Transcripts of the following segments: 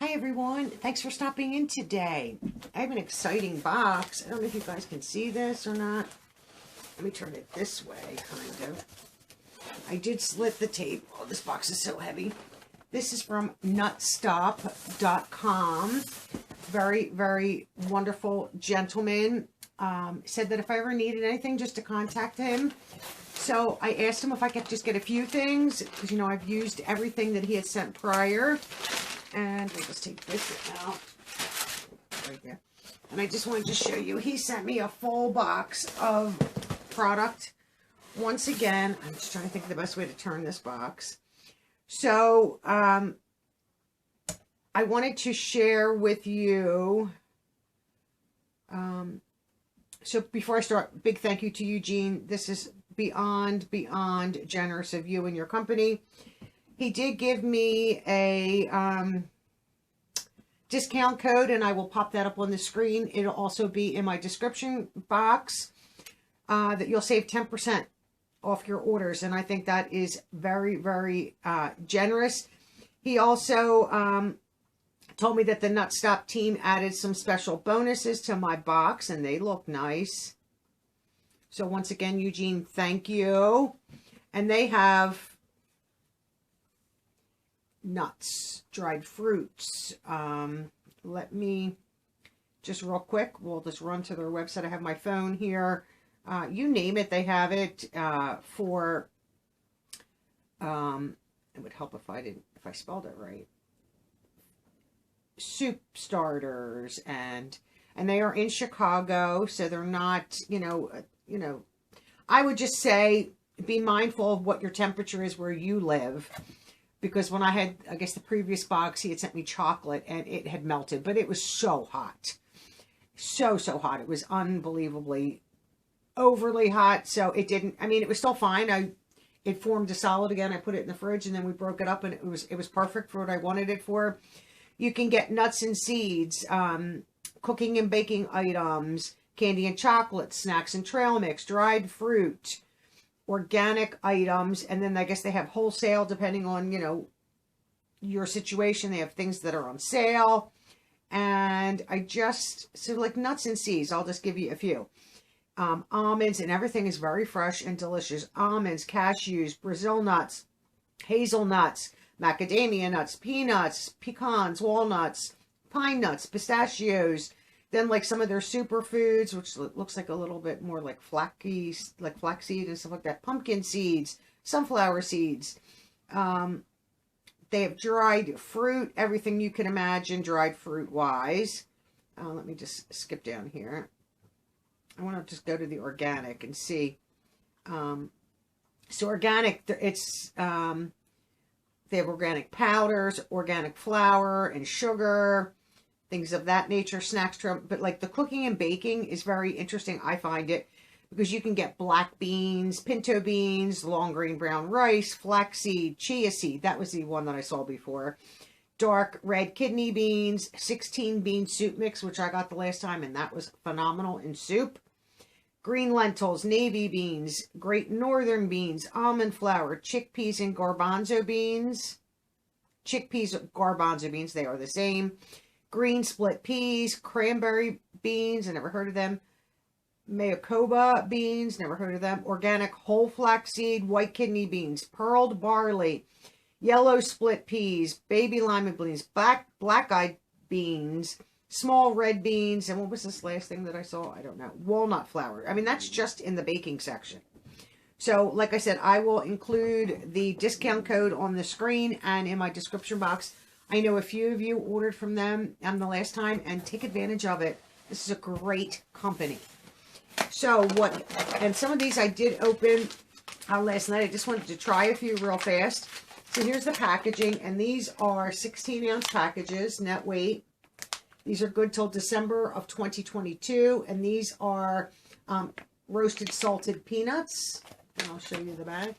Hi everyone, thanks for stopping in today. I have an exciting box. I don't know if you guys can see this or not. Let me turn it this way, kind of. I did slit the tape. Oh, this box is so heavy. This is from NutStop.com. Very, very wonderful gentleman. Said that if I ever needed anything, just to contact him. So I asked him if I could just get a few things, because, you know, I've used everything that he had sent prior. And we'll just take this out right there. And I just wanted to show you, he sent me a full box of product. Once again, I'm just trying to think of the best way to turn this box. So, I wanted to share with you, so before I start, big thank you to Eugene. This is beyond generous of you and your company. He did give me a discount code, and I will pop that up on the screen. It'll also be in my description box, that you'll save 10% off your orders, and I think that is very, very generous. He also told me that the NutStop team added some special bonuses to my box, and they look nice. So once again, Eugene, thank you. And they have nuts, dried fruits. Let me just real quick, we'll just run to their website. I have my phone here. You name it, they have it for, it would help if I spelled it right. Soup starters, and they are in Chicago, so they're not, you know, I would just say be mindful of what your temperature is where you live. Because when I had, I guess, the previous box, he had sent me chocolate and it had melted. But it was so hot. So hot. It was unbelievably overly hot. So it didn't, I mean, it was still fine. It formed a solid again. I put it in the fridge and then we broke it up and it was perfect for what I wanted it for. You can get nuts and seeds, cooking and baking items, candy and chocolate, snacks and trail mix, dried fruit, organic items, and then I guess they have wholesale depending on, you know, your situation. They have things that are on sale. And so like nuts and seeds, I'll just give you a few. Almonds, and everything is very fresh and delicious. Almonds, cashews, Brazil nuts, hazelnuts, macadamia nuts, peanuts, pecans, walnuts, pine nuts, pistachios. Then like some of their superfoods, which looks like a little bit more like flaxseed and stuff like that. Pumpkin seeds, sunflower seeds. They have dried fruit, everything you can imagine dried fruit wise. Let me just skip down here. I want to just go to the organic and see. So organic, it's they have organic powders, organic flour and sugar, things of that nature, snacks, but like the cooking and baking is very interesting. I find it because you can get black beans, pinto beans, long grain brown rice, flaxseed, chia seed. That was the one that I saw before. Dark red kidney beans, 16 bean soup mix, which I got the last time, and that was phenomenal in soup. Green lentils, navy beans, great northern beans, almond flour, chickpeas and garbanzo beans. Chickpeas, garbanzo beans, they are the same. Green split peas, cranberry beans, I never heard of them. Mayocoba beans, never heard of them. Organic whole flaxseed, white kidney beans, pearled barley, yellow split peas, baby lima beans, black-eyed beans, small red beans, and what was this last thing that I saw? I don't know. Walnut flour. I mean, that's just in the baking section. So, like I said, I will include the discount code on the screen and in my description box. I know a few of you ordered from them the last time, and take advantage of it. This is a great company. So and some of these I did open last night. I just wanted to try a few real fast. So here's the packaging, and these are 16-ounce packages, net weight. These are good till December of 2022, and these are roasted salted peanuts. And I'll show you the bag.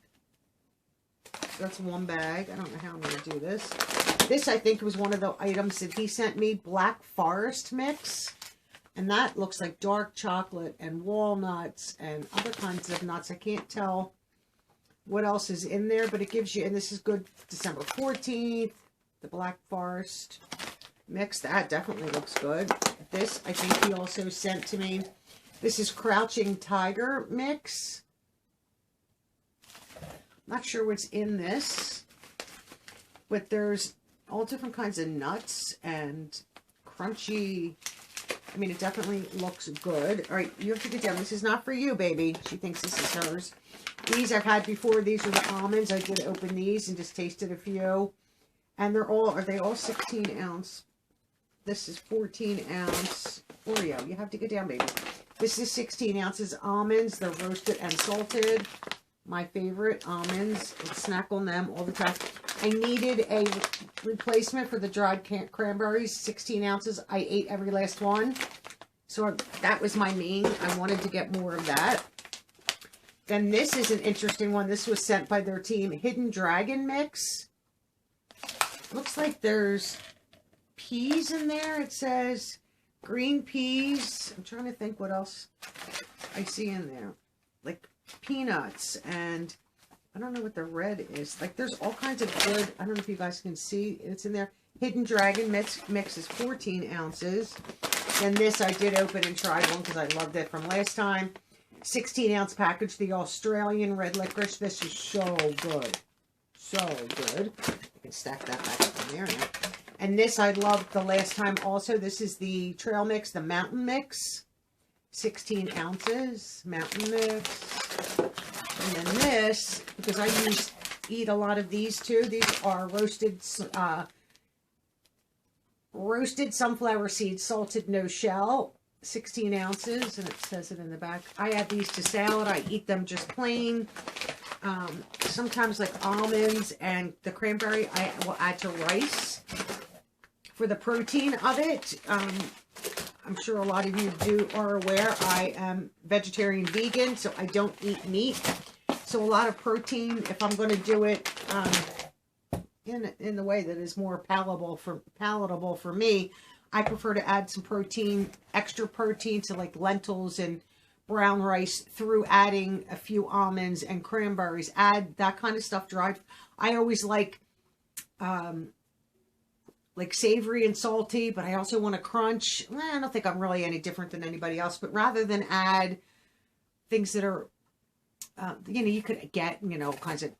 That's one bag. I don't know how I'm going to do this. This, I think, was one of the items that he sent me, Black Forest Mix. And that looks like dark chocolate and walnuts and other kinds of nuts. I can't tell what else is in there, but it gives you, and this is good December 14th, the Black Forest. mix. That definitely looks good. This, I think he also sent to me. This is Crouching Tiger mix. Not sure what's in this, but there's all different kinds of nuts and crunchy. I mean, it definitely looks good. All right, you have to get down. This is not for you, baby. She thinks this is hers. These I've had before. These are the almonds. I did open these and just tasted a few. And are they all 16 ounce? This is 14 ounce Oreo. You have to get down, baby. This is 16 ounces almonds. They're roasted and salted. My favorite almonds. I snack on them all the time. I needed a replacement for the dried cranberries, 16 ounces. I ate every last one. So that was my main. I wanted to get more of that. Then this is an interesting one. This was sent by their team. Hidden Dragon Mix. Looks like there's peas in there. It says green peas. I'm trying to think what else I see in there. Like peanuts, and I don't know what the red is. Like there's all kinds of good, I don't know if you guys can see, it's in there. Hidden Dragon mix is 14 ounces. And this I did open and try one because I loved it from last time. 16 ounce package, the Australian red licorice. This is so good. So good. I can stack that back up in there now. And this I loved the last time also. This is the trail mix, the mountain mix. 16 ounces, mountain mix. And then this, because I eat a lot of these too. These are roasted sunflower seeds, salted, no shell, 16 ounces, and it says it in the back. I add these to salad. I eat them just plain. Sometimes like almonds and the cranberry, I will add to rice for the protein of it. I'm sure a lot of you are aware I am vegetarian vegan, so I don't eat meat. So a lot of protein, if I'm going to do it in the way that is more palatable for me, I prefer to add some protein, extra protein to like lentils and brown rice through adding a few almonds and cranberries. Add that kind of stuff dried. I always like savory and salty, but I also want to crunch. I don't think I'm really any different than anybody else, but rather than add things that are, you could get, kinds of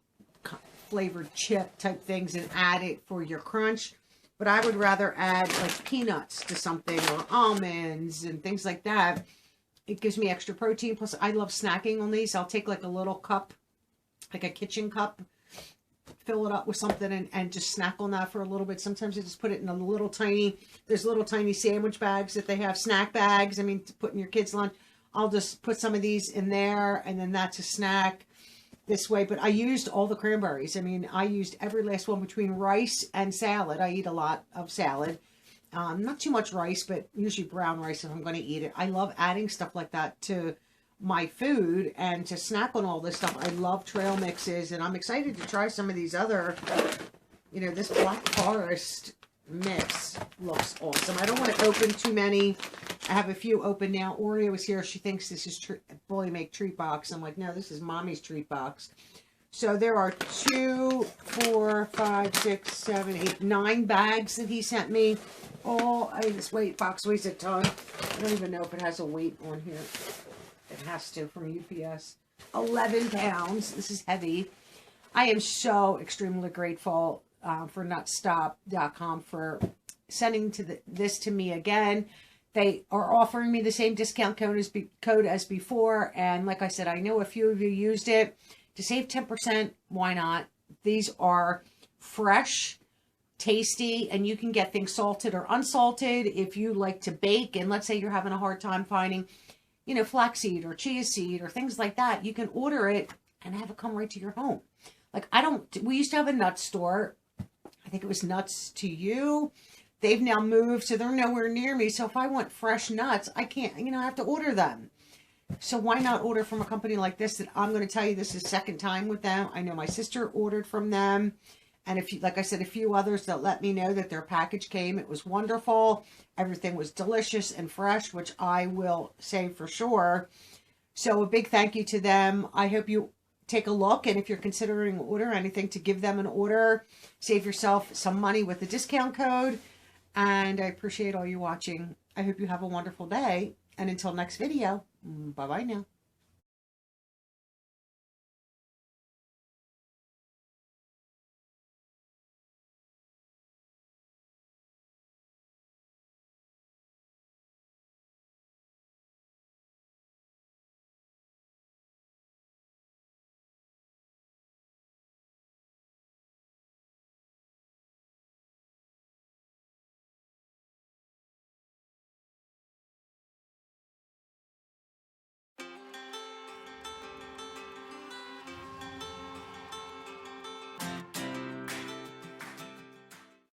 flavored chip type things and add it for your crunch. But I would rather add like peanuts to something or almonds and things like that. It gives me extra protein. Plus, I love snacking on these. I'll take like a little cup, like a kitchen cup, fill it up with something and just snack on that for a little bit. Sometimes I just put it in there's little tiny sandwich bags that they have, snack bags. I mean, to put in your kids' lunch. I'll just put some of these in there, and then that's a snack this way. But I used all the cranberries. I mean, I used every last one between rice and salad. I eat a lot of salad. Not too much rice, but usually brown rice if I'm going to eat it. I love adding stuff like that to my food and to snack on all this stuff. I love trail mixes, and I'm excited to try some of these other, this Black Forest mix looks awesome. I don't want to open too many. I have a few open now. Oreo is here. She thinks this is Bully Make Treat Box. I'm like, no, this is Mommy's Treat Box. So there are 2, 4, 5, 6, 7, 8, 9 bags that he sent me. This box weighs a ton. I don't even know if it has a weight on here. It has to from UPS. 11 pounds. This is heavy. I am so extremely grateful for NutStop.com for sending this to me again. They are offering me the same discount code as before. And like I said, I know a few of you used it. To save 10%, why not? These are fresh, tasty, and you can get things salted or unsalted if you like to bake. And let's say you're having a hard time finding, flaxseed or chia seed or things like that. You can order it and have it come right to your home. We used to have a nut store. I think it was Nuts to You. They've now moved, so they're nowhere near me. So if I want fresh nuts, I can't, I have to order them. So why not order from a company like this that I'm going to tell you this is second time with them. I know my sister ordered from them. And like I said, a few others that let me know that their package came. It was wonderful. Everything was delicious and fresh, which I will say for sure. So a big thank you to them. I hope you take a look. And if you're considering order anything, to give them an order. Save yourself some money with the discount code. And I appreciate all you watching. I hope you have a wonderful day. And until next video, bye-bye now.